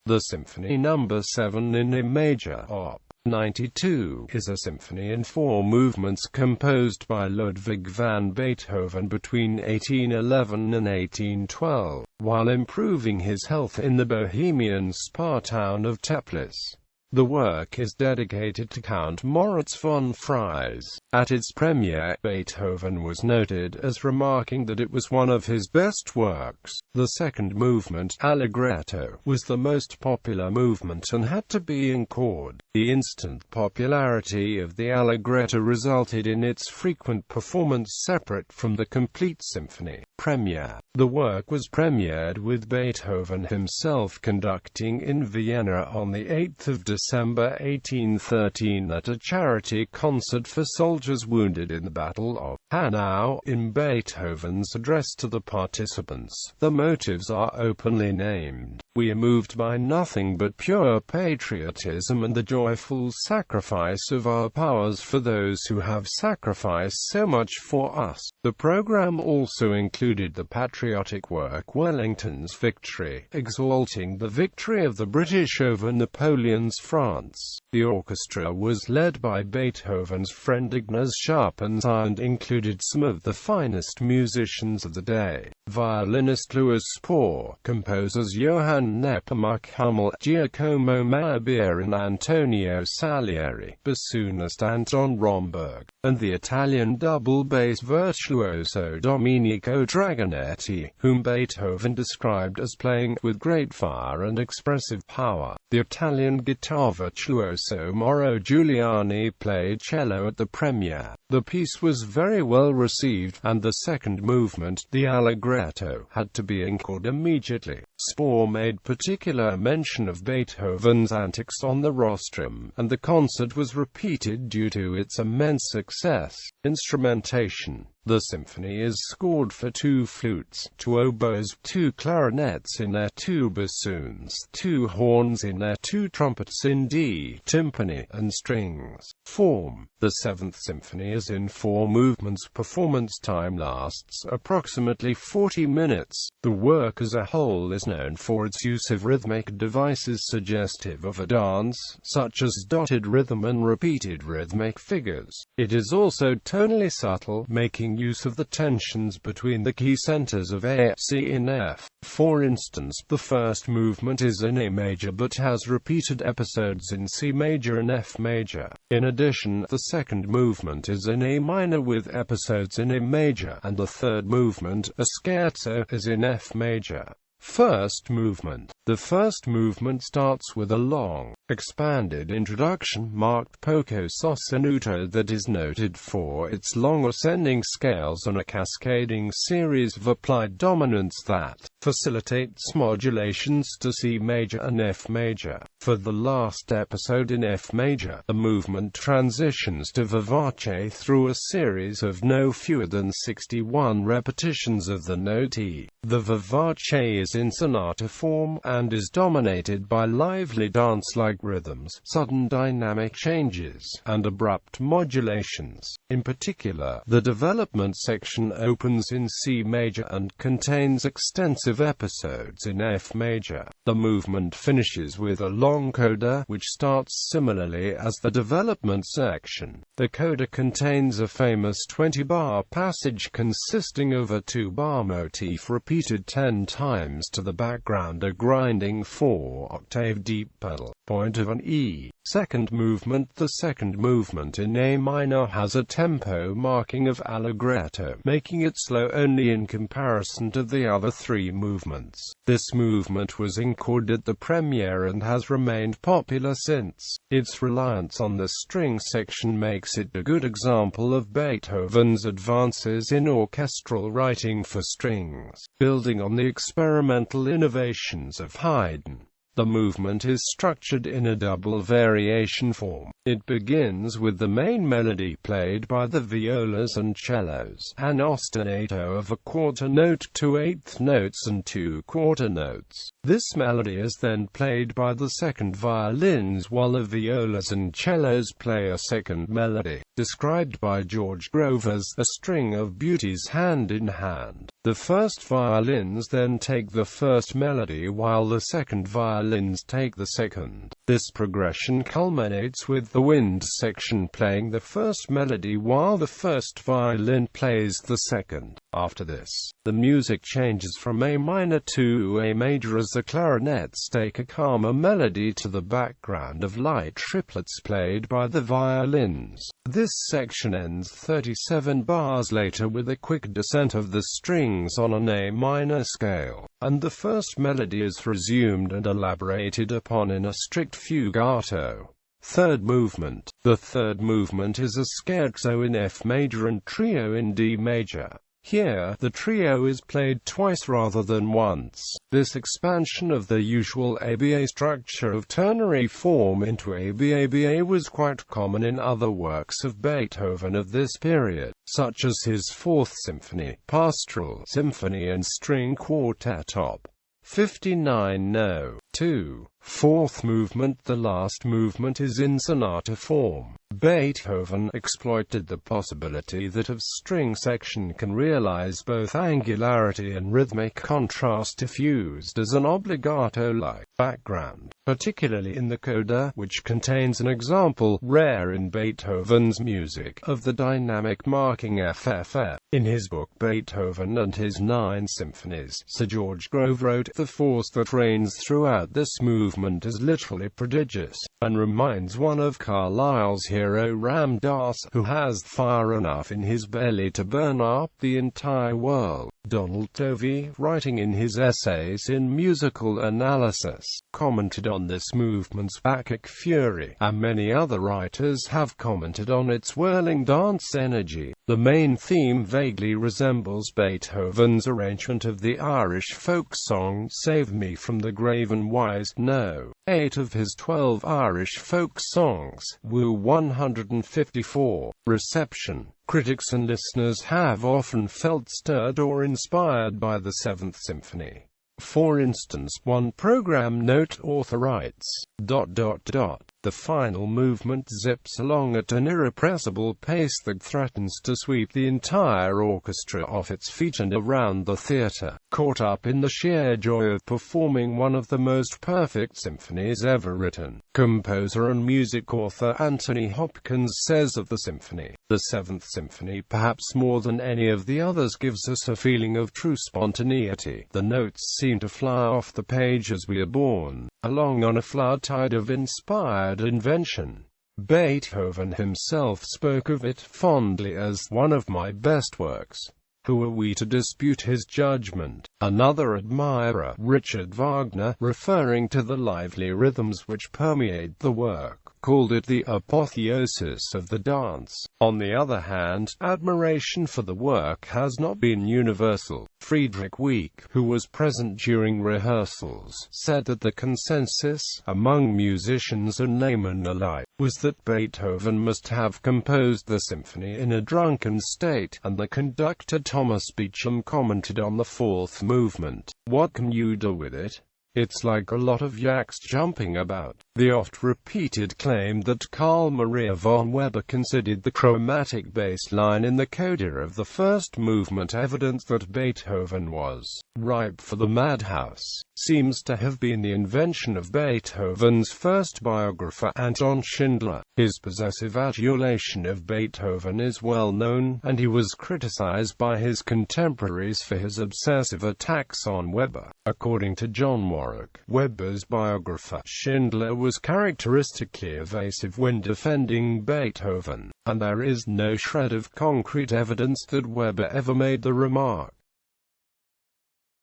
The Symphony No.7 in A major, Op. 92, is a symphony in 4 movements composed by Ludwig van Beethoven between 1811 and 1812, while improving his health in the Bohemian spa town of Teplice. The work is dedicated to Count Moritz von Fries. At its premiere, Beethoven was noted as remarking that it was one of his best works. The second movement, Allegretto, was the most popular movement and had to be encored. The instant popularity of the Allegretto resulted in its frequent performance separate from the complete symphony premiere. The work was premiered with Beethoven himself conducting in Vienna on the 8th of December 1813 at a charity concert for soldiers wounded in the Battle of Hanau. In Beethoven's address to the participants, the motives are openly named. We are moved by nothing but pure patriotism and the joyful sacrifice of our powers for those who have sacrificed so much for us. The program also included the patriotic work Wellington's Victory, exalting the victory of the British over Napoleon's France. The orchestra was led by Beethoven's friend Ignaz Sharpenstein and included some of the finest musicians of the day: violinist Louis Spohr, composers Johann Nepomuk Hummel, Giacomo Meyerbeer and Antonio Salieri, bassoonist Anton Romberg, and the Italian double bass virtuoso Domenico Dragonetti, whom Beethoven described as playing with great fire and expressive power. The Italian guitar virtuoso Mauro Giuliani played cello at the premiere. The piece was very well received, and the second movement, the Allegretto, had to be encored immediately. Spohr made particular mention of Beethoven's antics on the rostrum, and the concert was repeated due to its immense success. Instrumentation: the symphony is scored for 2 flutes, 2 oboes, 2 clarinets in air, 2 bassoons, 2 horns in air, 2 trumpets in D, timpani, and strings. Form: the 7th symphony is in 4 movements. Performance time lasts approximately 40 minutes. The work as a whole is known for its use of rhythmic devices suggestive of a dance, such as dotted rhythm and repeated rhythmic figures. It is also tonally subtle, making use of the tensions between the key centers of A, C and F. For instance, the first movement is in A major but has repeated episodes in C major and F major. In addition, the second movement is in A minor with episodes in A major, and the third movement, a scherzo, is in F major. First movement. The first movement starts with a long, expanded introduction marked poco sostenuto that is noted for its long ascending scales and a cascading series of applied dominants that facilitates modulations to C major and F major. For the last episode in F major, the movement transitions to vivace through a series of no fewer than 61 repetitions of the note E. The vivace is in sonata form, and is dominated by lively dance-like rhythms, sudden dynamic changes, and abrupt modulations. In particular, the development section opens in C major and contains extensive episodes in F major. The movement finishes with a long coda, which starts similarly as the development section. The coda contains a famous 20-bar passage consisting of a 2-bar motif repeated 10 times to the background, a grinding 4-octave deep pedal point of an E. Second movement. The second movement in A minor has a tempo marking of allegretto, making it slow only in comparison to the other 3 movements. This movement was encored at the premiere and has remained popular since. Its reliance on the string section makes it a good example of Beethoven's advances in orchestral writing for strings, building on the experimental innovations of Haydn. The movement is structured in a double variation form. It begins with the main melody played by the violas and cellos, an ostinato of a quarter note, 2 eighth notes and 2 quarter notes. This melody is then played by the second violins while the violas and cellos play a second melody, described by George Grove as a string of beauties hand in hand. The first violins then take the first melody while the second violins take the second. This progression culminates with the wind section playing the first melody while the first violin plays the second. After this, the music changes from A minor to A major as the clarinets take a calmer melody to the background of light triplets played by the violins. This section ends 37 bars later with a quick descent of the strings on an A minor scale, and the first melody is resumed and elaborated upon in a strict fugato. Third movement. The third movement is a scherzo in F major and trio in D major. Here, the trio is played twice rather than once. This expansion of the usual ABA structure of ternary form into ABA was quite common in other works of Beethoven of this period, such as his Fourth Symphony, Pastoral Symphony and String Quartet Op. 59 No. 2. Fourth movement. The last movement is in sonata form. Beethoven exploited the possibility that a string section can realize both angularity and rhythmic contrast if used as an obligato-like background, particularly in the coda, which contains an example, rare in Beethoven's music, of the dynamic marking FFF. In his book Beethoven and His Nine Symphonies, Sir George Grove wrote, "The force that reigns throughout this movement is literally prodigious, and reminds one of Carlyle's hero Ram Dass, who has fire enough in his belly to burn up the entire world." Donald Tovey, writing in his essays in musical analysis, commented on this movement's Bacchic fury, and many other writers have commented on its whirling dance energy. The main theme vaguely resembles Beethoven's arrangement of the Irish folk song Save Me from the Grave and Wise. No. 8 of his 12 Irish folk songs. Woo 154. Reception. Critics and listeners have often felt stirred or inspired by the Seventh Symphony. For instance, one program note author writes, "The final movement zips along at an irrepressible pace that threatens to sweep the entire orchestra off its feet and around the theater, caught up in the sheer joy of performing one of the most perfect symphonies ever written." Composer and music author Anthony Hopkins says of the symphony, "The Seventh Symphony, perhaps more than any of the others, gives us a feeling of true spontaneity. The notes seem to fly off the page as we are borne along on a flood tide of inspired invention." Beethoven himself spoke of it fondly as one of my best works. Who are we to dispute his judgment? Another admirer, Richard Wagner, referring to the lively rhythms which permeate the work, called it the apotheosis of the dance. On the other hand, admiration for the work has not been universal. Friedrich Wieck, who was present during rehearsals, said that the consensus, among musicians and laymen alike, was that Beethoven must have composed the symphony in a drunken state, and the conductor Thomas Beecham commented on the fourth movement, "What can you do with it? It's like a lot of yaks jumping about." The oft-repeated claim that Carl Maria von Weber considered the chromatic bass line in the coda of the first movement evidence that Beethoven was ripe for the madhouse, seems to have been the invention of Beethoven's first biographer, Anton Schindler. His possessive adulation of Beethoven is well known, and he was criticized by his contemporaries for his obsessive attacks on Weber. According to John Warwick, Weber's biographer, Schindler was characteristically evasive when defending Beethoven, and there is no shred of concrete evidence that Weber ever made the remark.